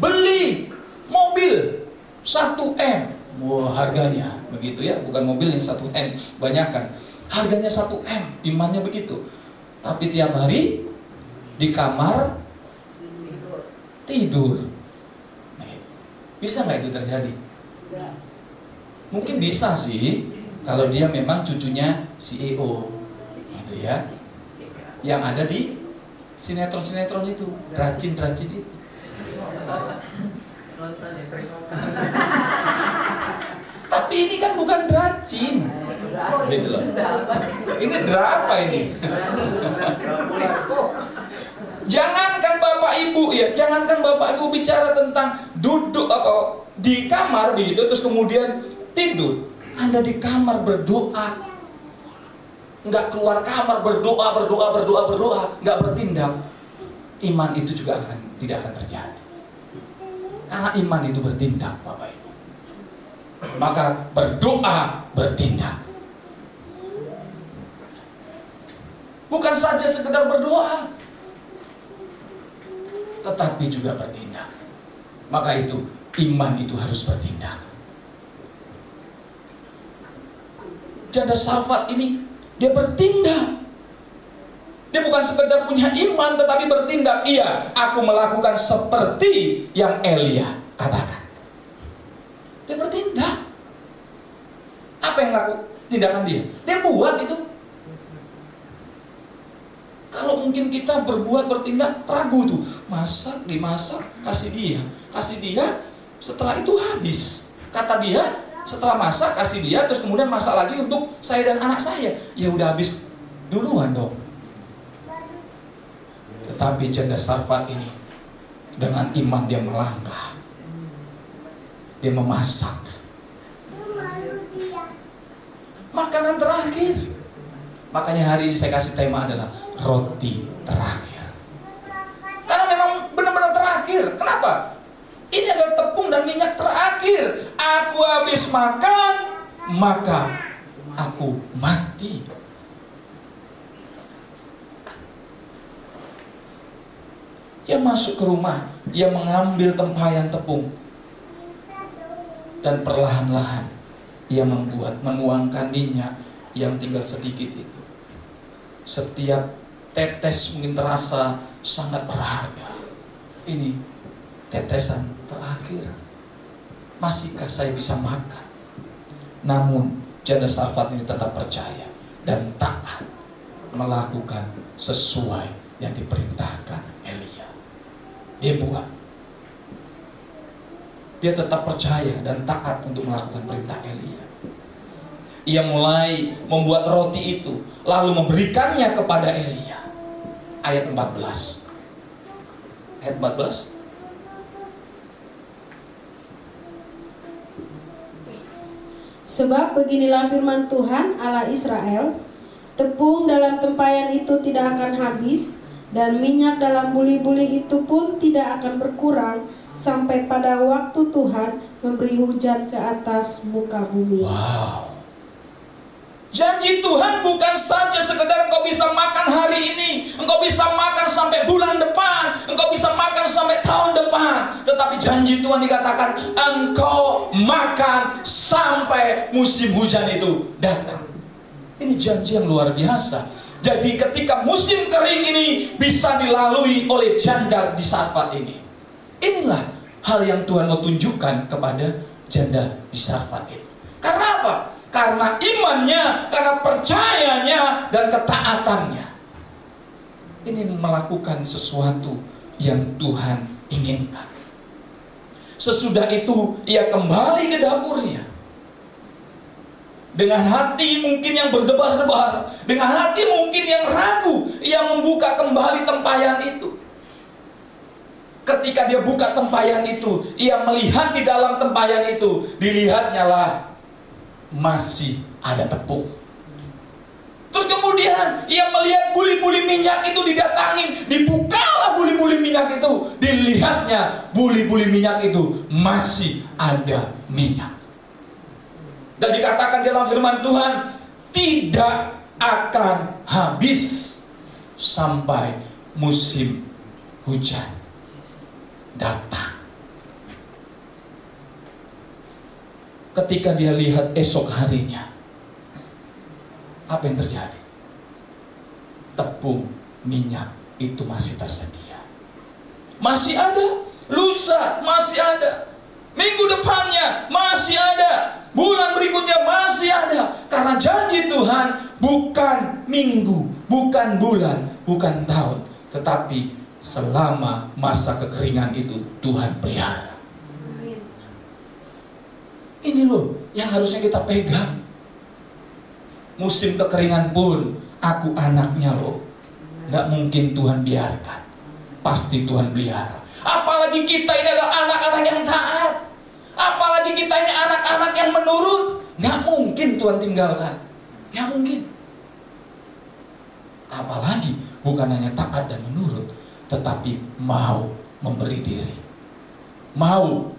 beli mobil 1M. Wah, harganya begitu ya, bukan mobil yang 1M, banyak kan. Harganya 1M, imannya begitu. Tapi tiap hari di kamar tidur. Nah, bisa nggak itu terjadi? Mungkin bisa sih, kalau dia memang cucunya CEO, gitu ya. Yang ada di sinetron-sinetron itu, rajin-rajin itu. Tapi ini kan bukan rajin, gitu loh. Ini drama ini. Jangankan Bapak Ibu ya, jangankan Bapak Ibu bicara tentang duduk apa di kamar begitu, terus kemudian tidur. Anda di kamar berdoa, nggak keluar kamar berdoa, nggak bertindak, iman itu juga tidak akan terjadi. Karena iman itu bertindak, Bapak Ibu. Maka berdoa, bertindak. Bukan saja sekedar berdoa, tetapi juga bertindak. Maka itu, iman itu harus bertindak. Janda Sarfat ini, dia bertindak. Dia bukan sekedar punya iman, tetapi bertindak. Iya, aku melakukan seperti yang Elia katakan. Dia bertindak. Apa yang tindakan dia? Dia buat itu. Kalau mungkin kita berbuat, bertindak, ragu tuh. Masak, dimasak, kasih dia, setelah itu habis. Kata dia, setelah masak, kasih dia, terus kemudian masak lagi untuk saya dan anak saya. Ya udah habis duluan dong. Tetapi janda Sarfat ini, dengan iman dia melangkah. Dia memasak makanan terakhir. Makanya hari ini saya kasih tema adalah roti terakhir. Karena memang benar-benar terakhir. Kenapa? Ini adalah tepung dan minyak terakhir. Aku habis makan, maka aku mati. Ia masuk ke rumah, ia mengambil tempayan tepung, dan perlahan-lahan ia menuangkan minyak yang tinggal sedikit itu. Setiap tetes mungkin terasa sangat berharga. Ini tetesan terakhir. Masihkah saya bisa makan? Namun janda Sarfat ini tetap percaya dan taat melakukan sesuai yang diperintahkan Elia. Dia buat. Dia tetap percaya dan taat untuk melakukan perintah Elia. Ia mulai membuat roti itu, lalu memberikannya kepada Elia. Ayat 14. Ayat 14. Sebab beginilah firman Tuhan Allah Israel, tepung dalam tempayan itu tidak akan habis, dan minyak dalam buli-buli itu pun tidak akan berkurang, sampai pada waktu Tuhan memberi hujan ke atas muka bumi. Wow. Janji Tuhan bukan saja sekedar engkau bisa makan hari ini, engkau bisa makan sampai bulan depan, engkau bisa makan sampai tahun depan. Tetapi janji Tuhan dikatakan engkau makan sampai musim hujan itu datang. Ini janji yang luar biasa. Jadi ketika musim kering ini bisa dilalui oleh janda di Sarfat ini. Inilah hal yang Tuhan mau tunjukkan kepada janda di Sarfat itu. Karena apa? Karena imannya, karena percayanya, dan ketaatannya. Ini melakukan sesuatu yang Tuhan inginkan. Sesudah itu ia kembali ke dapurnya. Dengan hati mungkin yang berdebar-debar, dengan hati mungkin yang ragu, ia membuka kembali tempayan itu. Ketika dia buka tempayan itu, ia melihat di dalam tempayan itu, dilihatnya lah masih ada tepung. Terus kemudian ia melihat buli-buli minyak itu didatangin, dibukalah buli-buli minyak itu, dilihatnya buli-buli minyak itu masih ada minyak. Dan dikatakan dalam firman Tuhan, tidak akan habis sampai musim hujan datang. Ketika dia lihat esok harinya, apa yang terjadi? Tepung minyak itu masih tersedia. Masih ada. Lusa masih ada. Minggu depannya masih ada. Bulan berikutnya masih ada. Karena janji Tuhan bukan minggu, bukan bulan, bukan tahun, tetapi selama masa kekeringan itu Tuhan pelihara. Ini loh yang harusnya kita pegang. Musim kekeringan pun aku anaknya loh. Gak mungkin Tuhan biarkan. Pasti Tuhan pelihara. Apalagi kita ini adalah anak-anak yang taat. Apalagi kita ini anak-anak yang menurut. Gak mungkin Tuhan tinggalkan. Gak mungkin. Apalagi bukan hanya taat dan menurut, tetapi mau memberi diri, mau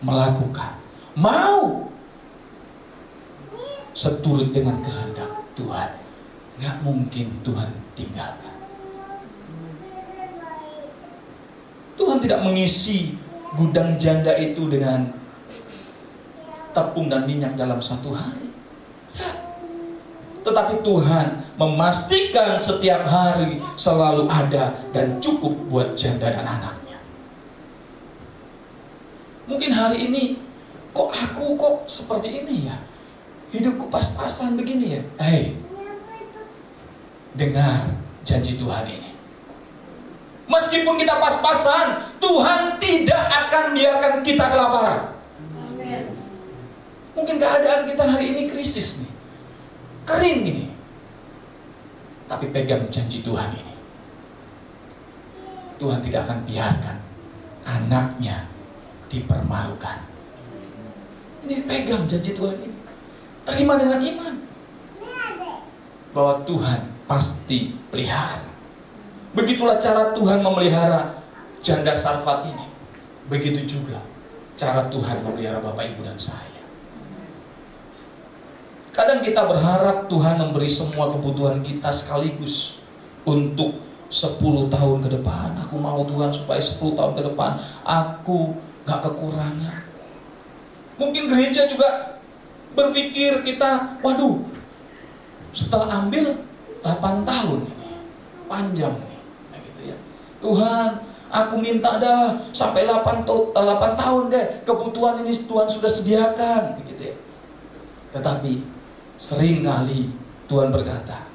melakukan, mau seturut dengan kehendak Tuhan. Gak mungkin Tuhan tinggalkan. Tuhan tidak mengisi gudang janda itu dengan tepung dan minyak dalam satu hari. Tetapi Tuhan memastikan setiap hari selalu ada dan cukup buat janda dan anaknya. Mungkin hari ini kok aku seperti ini ya, hidupku pas-pasan begini ya. Dengar janji Tuhan ini. Meskipun kita pas-pasan, Tuhan tidak akan biarkan kita kelaparan. Mungkin keadaan kita hari ini krisis nih, kering ini, tapi pegang janji Tuhan ini. Tuhan tidak akan biarkan anaknya dipermalukan. Ini pegang janji Tuhan ini. Terima dengan iman bahwa Tuhan pasti pelihara. Begitulah cara Tuhan memelihara janda Sarfat ini. Begitu juga cara Tuhan memelihara Bapak, Ibu, dan saya. Kadang kita berharap Tuhan memberi semua kebutuhan kita sekaligus untuk 10 tahun ke depan. Aku mau Tuhan supaya 10 tahun ke depan aku gak kekurangan. Mungkin gereja juga berpikir kita, waduh, setelah ambil 8 tahun ini, panjang nih, gitu ya. Tuhan, aku minta dah sampai 8 tahun deh, kebutuhan ini Tuhan sudah sediakan, gitu ya. Tetapi sering kali Tuhan berkata,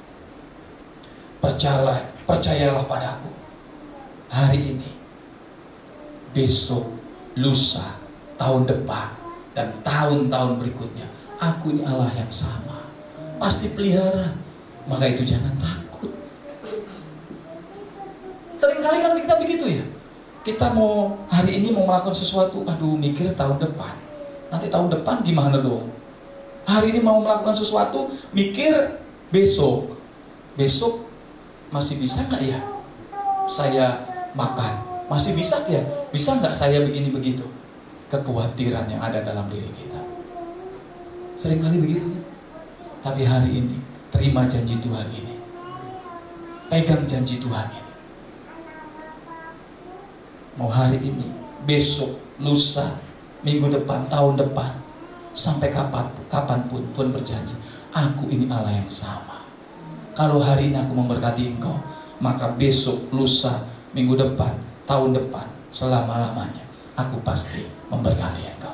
percayalah padaku. Hari ini, besok, lusa, tahun depan, dan tahun-tahun berikutnya, aku ini Allah yang sama, pasti pelihara. Maka itu jangan takut. Sering kali kan kita begitu ya. Kita mau hari ini mau melakukan sesuatu, aduh mikir tahun depan. Nanti tahun depan gimana dong? Hari ini mau melakukan sesuatu, mikir besok. Besok masih bisa gak ya saya makan? Masih bisa ya? Bisa gak saya begini begitu? Kekhawatiran yang ada dalam diri kita. Seringkali begitu ya. Tapi hari ini terima janji Tuhan ini. Pegang janji Tuhan ini. Mau hari ini, besok, lusa, minggu depan, tahun depan, sampai kapanpun Tuhan berjanji, aku ini Allah yang sama. Kalau hari ini aku memberkati engkau, maka besok, lusa, minggu depan, tahun depan, selama-lamanya aku pasti memberkati engkau.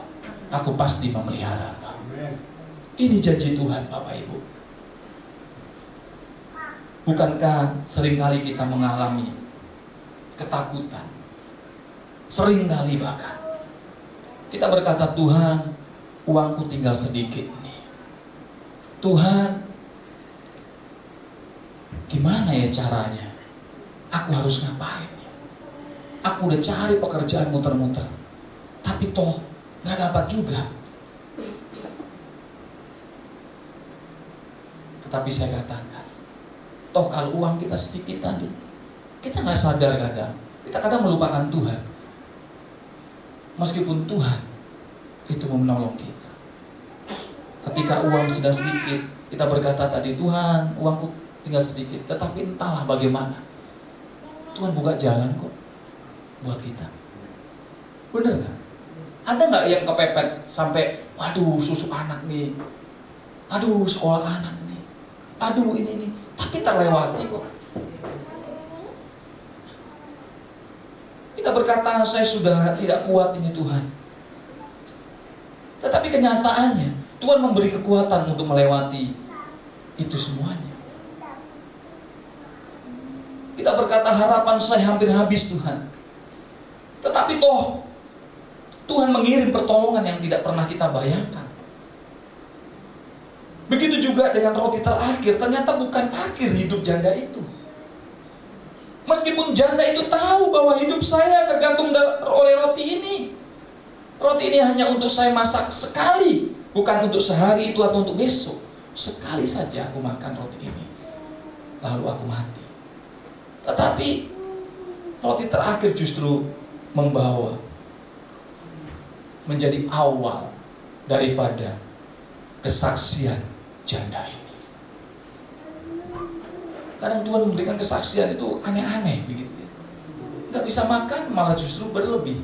Aku pasti memelihara engkau. Ini janji Tuhan, Bapak Ibu. Bukankah seringkali kita mengalami ketakutan? Seringkali bahkan Kita berkata, Tuhan, uangku tinggal sedikit nih. Tuhan, gimana ya caranya? Aku harus ngapain ya? Aku udah cari pekerjaan muter-muter, tapi toh gak dapat juga. Tetapi saya katakan, toh kalau uang kita sedikit tadi, kita gak sadar kadang. Kita kadang melupakan Tuhan. Meskipun Tuhan itu mau menolong kita. Ketika uang sedang sedikit, kita berkata tadi, Tuhan, uangku tinggal sedikit. Tetapi entahlah bagaimana, Tuhan buka jalan kok buat kita. Bener gak? Ada gak yang kepepet sampai, waduh susu anak nih, aduh sekolah anak nih, aduh ini, tapi terlewati kok. Kita berkata, saya sudah tidak kuat ini Tuhan. Tetapi kenyataannya, Tuhan memberi kekuatan untuk melewati itu semuanya. Kita berkata, harapan saya hampir habis Tuhan. Tetapi toh Tuhan mengirim pertolongan yang tidak pernah kita bayangkan. Begitu juga dengan roti terakhir. Ternyata bukan akhir hidup janda itu. Meskipun janda itu tahu bahwa hidup saya tergantung oleh roti ini. Roti ini hanya untuk saya masak sekali, bukan untuk sehari itu atau untuk besok. Sekali saja aku makan roti ini, lalu aku mati. Tetapi roti terakhir justru membawa, menjadi awal daripada kesaksian janda ini. Kadang Tuhan memberikan kesaksian itu aneh-aneh begitu. Gak bisa makan malah justru berlebih.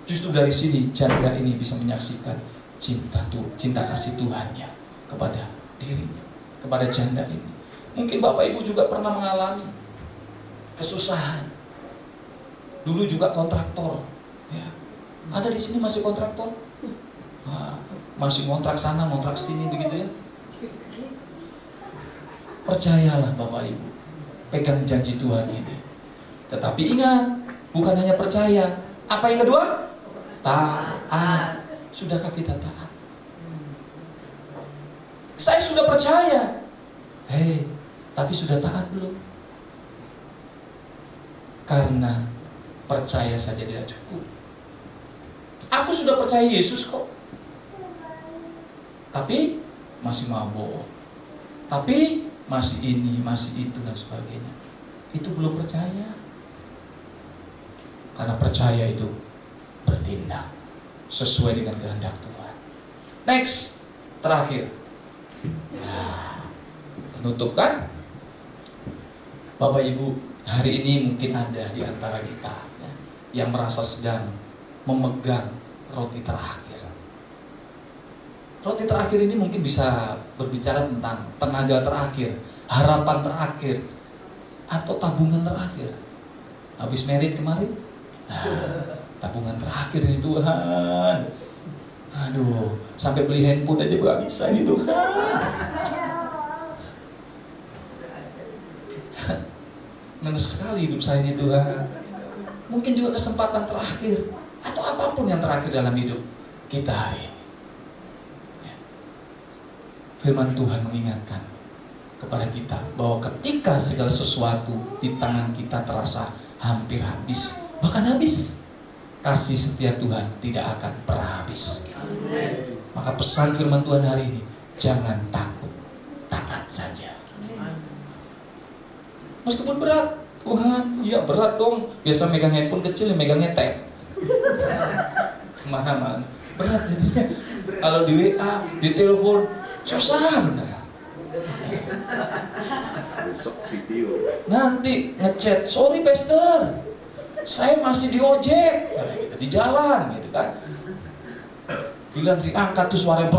Justru dari sini janda ini bisa menyaksikan cinta kasih Tuhannya kepada dirinya, kepada janda ini. Mungkin Bapak Ibu juga pernah mengalami kesusahan. Dulu juga kontraktor, ya. Ada di sini masih kontraktor? Masih ngontrak sana, ngontrak sini begitu ya. Percayalah Bapak Ibu, pegang janji Tuhan ini. Tetapi ingat, bukan hanya percaya. Apa yang kedua? Taat. Sudahkah kita taat? Saya sudah percaya. Hei, tapi sudah taat belum? Karena percaya saja tidak cukup. Aku sudah percaya Yesus kok, tapi masih mabuk, tapi masih ini, masih itu dan sebagainya. Itu belum percaya. Karena percaya itu bertindak sesuai dengan kehendak Tuhan. Next, terakhir. Nah, penutup kan? Bapak Ibu, hari ini mungkin ada di antara kita ya, yang merasa sedang memegang roti terakhir. Roti terakhir ini mungkin bisa berbicara tentang tenaga terakhir, harapan terakhir, atau tabungan terakhir. Habis merit kemarin, tabungan terakhir ini Tuhan. Aduh, sampai beli handphone aja gak bisa ini Tuhan. Menes sekali hidup saya ini Tuhan. Mungkin juga kesempatan terakhir, atau apapun yang terakhir dalam hidup kita hari ini. Firman Tuhan mengingatkan kepada kita bahwa ketika segala sesuatu di tangan kita terasa hampir habis, bahkan habis, kasih setia Tuhan tidak akan pernah habis. Maka pesan firman Tuhan hari ini, jangan takut, taat saja. Meskipun berat, Tuhan, iya berat dong. Biasa megang handphone kecil, yang megangnya tab. Kemana-mana, berat jadinya. Kalau di WA, di telepon, susah bener. Nanti ngechat, sorry Pastor, saya masih di ojek, di jalan gitu kan. Giliran diangkat tuh suara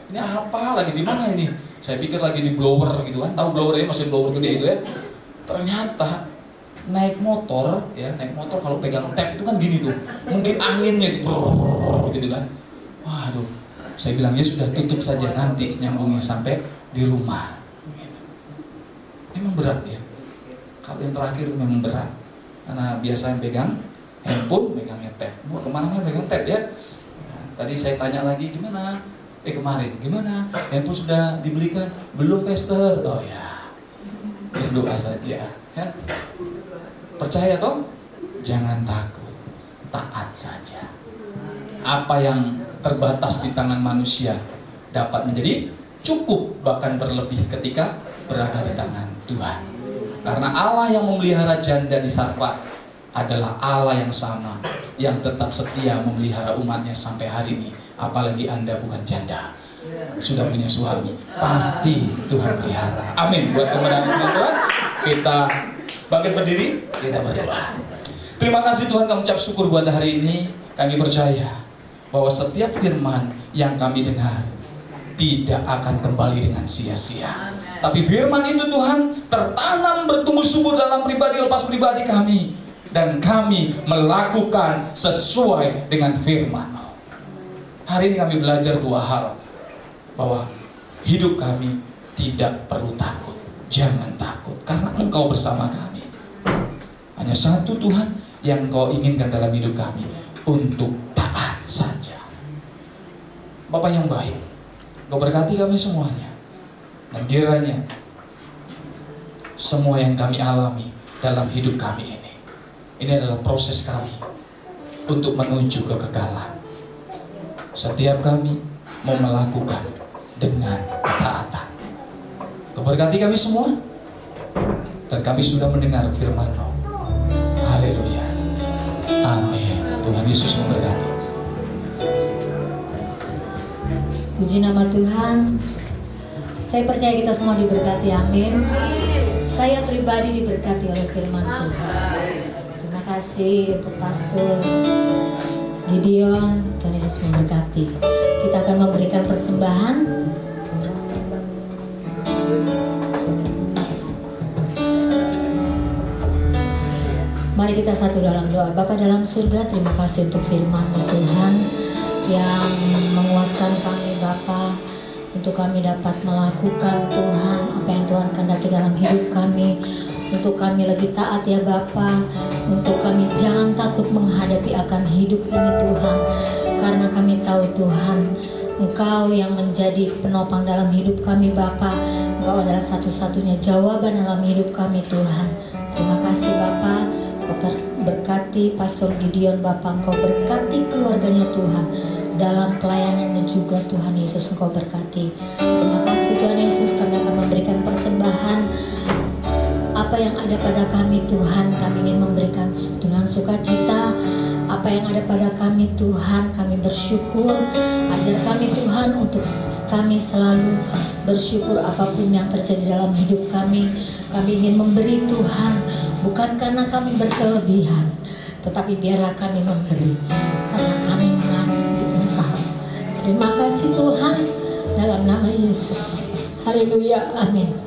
ini apa lagi, di mana ini? Saya pikir lagi di blower gitu kan, tahu blower ya, mesin blower gede itu ya. Ternyata naik motor kalau pegang tab itu kan gini tuh, mungkin anginnya gitu kan. Waduh, saya bilang ya sudah tutup saja, nanti nyambungnya sampai di rumah. Memang berat ya. Kalau yang terakhir memang berat, karena biasa yang pegang handphone megangnya tab. Wah, kemana-mana megang tab ya. Nah, tadi saya tanya lagi gimana? Kemarin gimana? Handphone sudah dibelikan? Belum, Pastor. Oh ya, berdoa saja ya. Percaya toh? Jangan takut, taat saja. Apa yang terbatas di tangan manusia dapat menjadi cukup, bahkan berlebih ketika berada di tangan Tuhan. Karena Allah yang memelihara janda di Sarfat adalah Allah yang sama, yang tetap setia memelihara umatnya sampai hari ini. Apalagi Anda bukan janda, sudah punya suami, pasti Tuhan pelihara. Amin. Buat kemenangan Tuhan, kita bangkit berdiri, kita berdoa. Terima kasih Tuhan, kami ucap syukur buat hari ini. Kami percaya bahwa setiap firman yang kami dengar tidak akan kembali dengan sia-sia. Tapi firman itu Tuhan tertanam bertumbuh subur dalam pribadi lepas pribadi kami, dan kami melakukan sesuai dengan firman. Hari ini kami belajar dua hal, bahwa hidup kami tidak perlu takut. Jangan takut, karena Engkau bersama kami. Hanya satu Tuhan yang Engkau inginkan dalam hidup kami, untuk taat saja. Bapak yang baik, Engkau berkati kami semuanya. Dan kiranya semua yang kami alami dalam hidup kami ini adalah proses kami untuk menuju kekekalan. Setiap kami mau melakukan dengan ketaatan. Engkau berkati kami semua, dan kami sudah mendengar firman-Mu. Haleluya. Amin. Tuhan Yesus memberkati. Puji nama Tuhan. Saya percaya kita semua diberkati, amin. Saya pribadi diberkati oleh firman Tuhan. Terima kasih untuk Pastor Gideon. Tuhan Yesus memberkati. Kita akan memberikan persembahan. Mari kita satu dalam doa. Bapa dalam surga, terima kasih untuk firman Tuhan yang menguatkan kami Bapa, untuk kami dapat melakukan Tuhan apa yang Tuhan kehendaki dalam hidup kami, untuk kami lebih taat ya Bapa, untuk kami jangan takut menghadapi akan hidup ini Tuhan, karena kami tahu Tuhan Engkau yang menjadi penopang dalam hidup kami Bapa. Engkau adalah satu-satunya jawaban dalam hidup kami Tuhan. Terima kasih Bapa. Engkau berkati Pastor Gideon Bapa, Engkau berkati keluarganya Tuhan dalam pelayanannya juga Tuhan Yesus, Engkau berkati. Terima kasih Tuhan Yesus. Kami akan memberikan persembahan apa yang ada pada kami Tuhan. Kami ingin memberikan dengan sukacita apa yang ada pada kami Tuhan. Kami bersyukur. Ajar kami Tuhan untuk kami selalu bersyukur apapun yang terjadi dalam hidup kami. Kami ingin memberi Tuhan, bukan karena kami berkelebihan, tetapi biarlah kami memberi karena kami mengasihi Engkau. Terima kasih Tuhan, dalam nama Yesus. Haleluya, amin.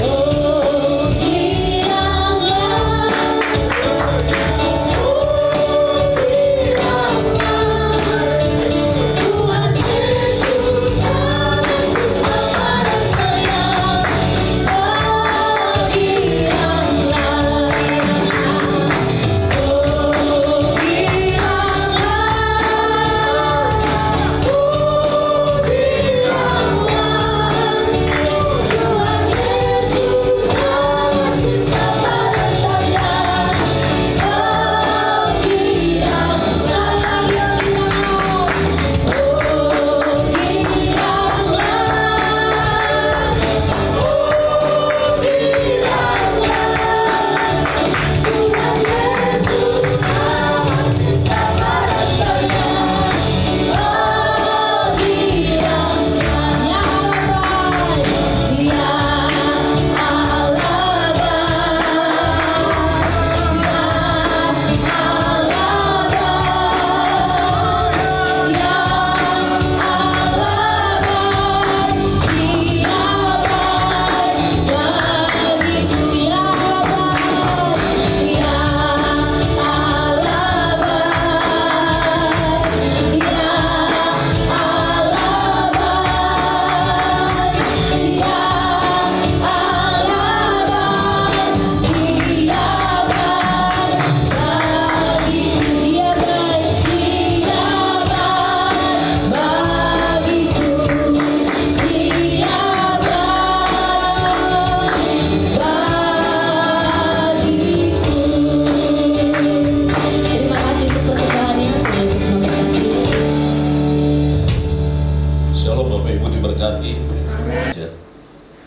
Oh,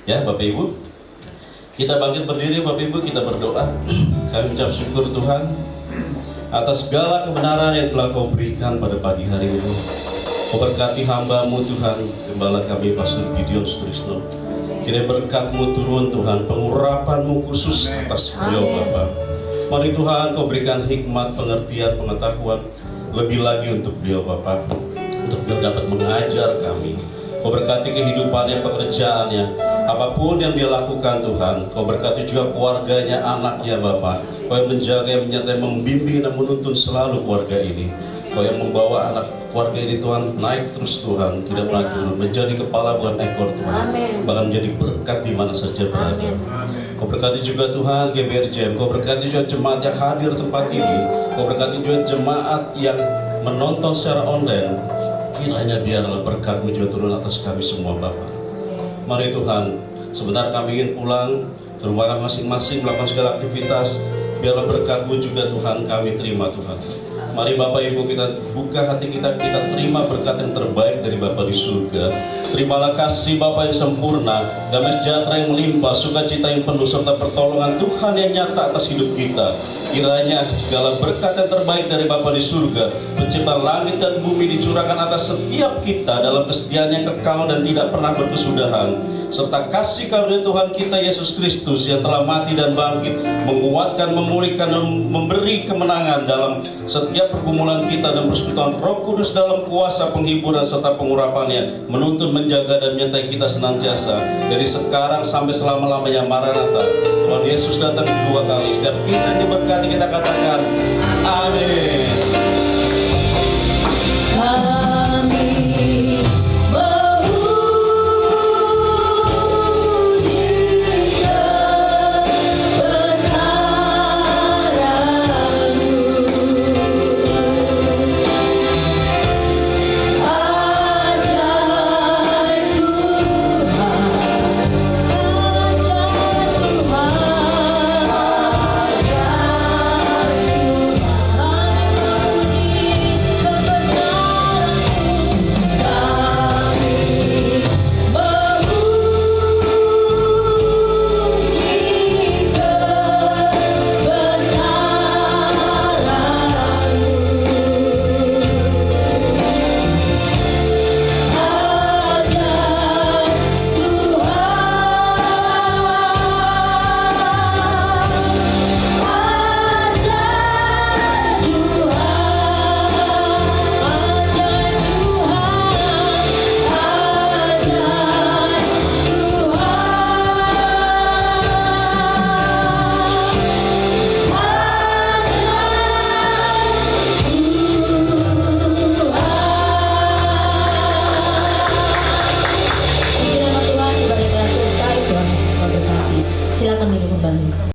Ya Bapak Ibu, kita bangkit berdiri Bapak Ibu, kita berdoa. Kami ucap syukur Tuhan atas segala kebenaran yang telah Kau berikan pada pagi hari ini. Kau berkati hamba-Mu Tuhan, Gembala kami Pastor Gideon Sutrisno. Kiranya berkat-Mu turun Tuhan, pengurapan-Mu khusus atas beliau Bapak. Mari Tuhan Kau berikan hikmat, pengertian, pengetahuan lebih lagi untuk beliau Bapak, untuk beliau dapat mengajar kami. Kau berkati kehidupannya, pekerjaannya, apapun yang dia lakukan Tuhan. Kau berkati juga keluarganya, anaknya Bapak. Kau yang menjaga, yang menyertai, membimbing dan menuntun selalu keluarga ini. Kau yang membawa anak keluarga ini Tuhan naik terus Tuhan, tidak pernah turun, menjadi kepala bukan ekor Tuhan. Amin. Bahkan menjadi berkat di mana saja berada. Amin. Kau berkati juga Tuhan GBRJM, Kau berkati juga jemaat yang hadir tempat ini. Kau berkati juga jemaat yang menonton secara online. Kiranya biarlah berkat-Mu juga turun atas kami semua Bapak. Mari Tuhan, sebentar kami ingin pulang ke rumah kami masing-masing, melakukan segala aktivitas. Biarlah berkat-Mu juga Tuhan kami terima Tuhan. Mari Bapak Ibu kita buka hati kita terima berkat yang terbaik dari Bapa di surga. Terimalah kasih Bapa yang sempurna, damai sejahtera yang melimpah, sukacita yang penuh, serta pertolongan Tuhan yang nyata atas hidup kita. Kiranya segala berkat yang terbaik dari Bapa di surga, pencipta langit dan bumi, dicurahkan atas setiap kita dalam kesetiaan yang kekal dan tidak pernah berkesudahan. Serta kasih karunia Tuhan kita Yesus Kristus yang telah mati dan bangkit, menguatkan, memulihkan, dan memberi kemenangan dalam setiap pergumulan kita, dan persekutuan Roh Kudus dalam kuasa penghiburan serta pengurapannya, menuntun, menjaga, dan menyertai kita senantiasa dari sekarang sampai selama-lamanya. Maranatha, Tuhan Yesus datang kedua kali. Setiap kita yang diberkati kita katakan amin.